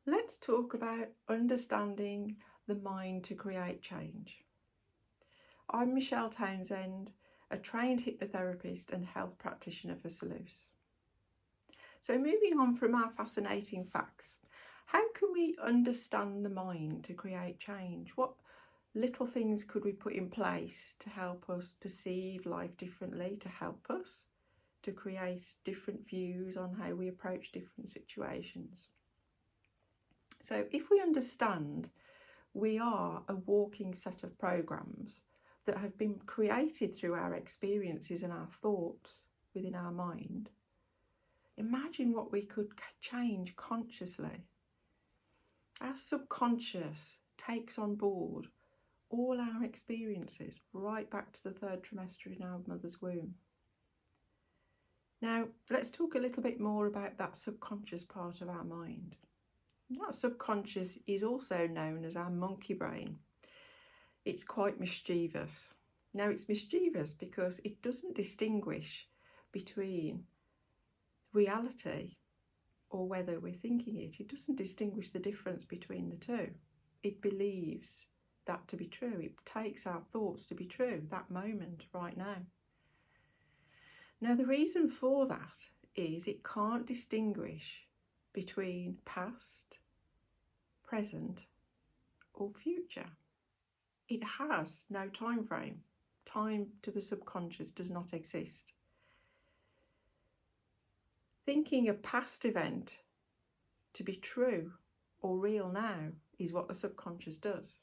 Let's talk about understanding the mind to create change. I'm Michelle Townsend, a trained hypnotherapist and health practitioner for Salus. So, moving on from our fascinating facts, how can we understand the mind to create change? What little things could we put in place to help us perceive life differently, to help us to create different views on how we approach different situations? So, if we understand we are a walking set of programs that have been created through our experiences and our thoughts within our mind, imagine what we could change consciously. Our subconscious takes on board all our experiences right back to the third trimester in our mother's womb. Now, let's talk a little bit more about that subconscious part of our mind. That subconscious is also known as our monkey brain. It's quite mischievous. Now, it's mischievous because it doesn't distinguish between reality or whether we're thinking it. It doesn't distinguish the difference between the two. It believes that to be true. It takes our thoughts to be true, that moment, right now. Now, the reason for that is it can't distinguish between past, present, or future. It has no time frame. Time to the subconscious does not exist. Thinking a past event to be true or real now is what the subconscious does.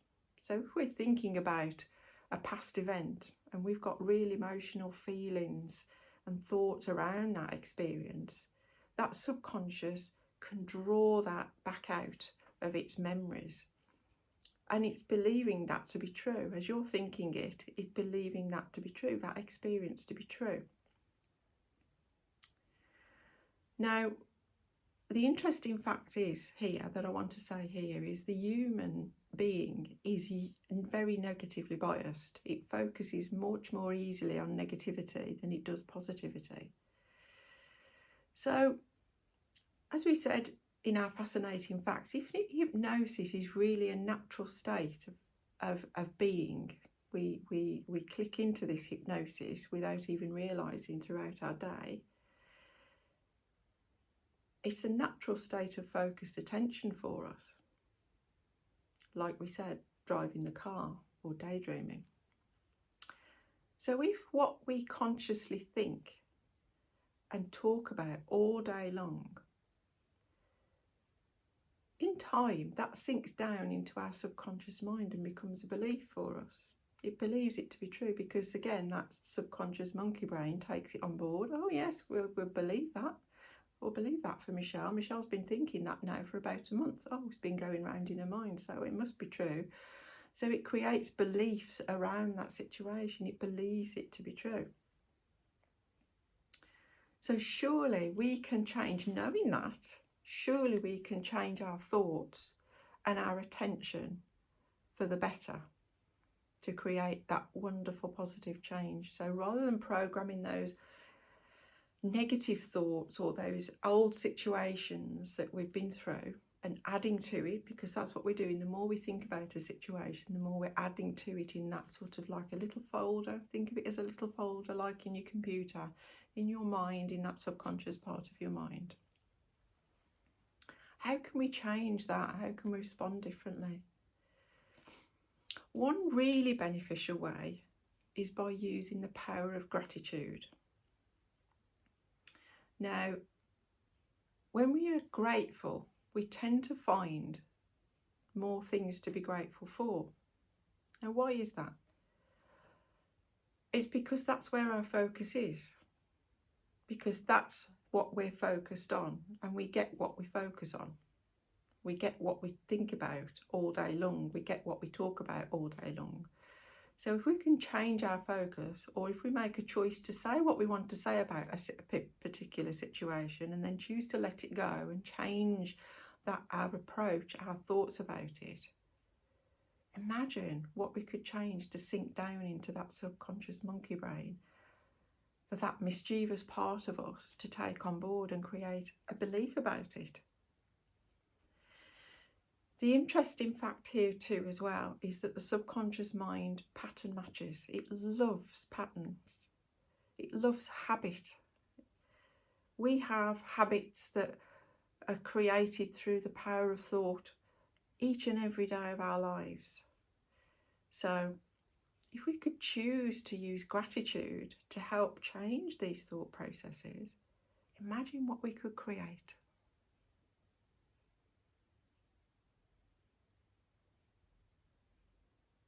So if we're thinking about a past event and we've got real emotional feelings and thoughts around that experience, that subconscious can draw that back out of its memories. And it's believing that to be true. As you're thinking it, it's believing that to be true, that experience to be true. Now, the interesting fact is here that I want to say here is the human being is very negatively biased. It focuses much more easily on negativity than it does positivity. So, as we said in our fascinating facts, if hypnosis is really a natural state of being, we click into this hypnosis without even realising throughout our day. It's a natural state of focused attention for us. Like we said, driving the car or daydreaming. So if what we consciously think and talk about all day long, in time that sinks down into our subconscious mind and becomes a belief for us. It believes it to be true because, again, that subconscious monkey brain takes it on board. Oh yes, we'll believe that. We'll believe that for Michelle. Michelle's been thinking that now for about a month. Oh, it's been going round in her mind, so it must be true. So it creates beliefs around that situation. It believes it to be true. So surely we can change, knowing that, surely we can change our thoughts and our attention for the better to create that wonderful positive change. So rather than programming those negative thoughts or those old situations that we've been through and adding to it, because that's what we're doing, the more we think about a situation, the more we're adding to it in that sort of like a little folder. Think of it as a little folder like in your computer, in your mind, in that subconscious part of your mind. How can we change that? How can we respond differently? One really beneficial way is by using the power of gratitude. Now, when we are grateful, we tend to find more things to be grateful for. Now, why is that? It's because that's where our focus is. Because that's what we're focused on, and we get what we focus on. We get what we think about all day long. We get what we talk about all day long. So if we can change our focus, or if we make a choice to say what we want to say about a particular situation and then choose to let it go and change that our approach, our thoughts about it, imagine what we could change to sink down into that subconscious monkey brain, for that mischievous part of us to take on board and create a belief about it. The interesting fact here too as well is that the subconscious mind pattern matches. It loves patterns. It loves habit. We have habits that are created through the power of thought each and every day of our lives. So if we could choose to use gratitude to help change these thought processes, imagine what we could create.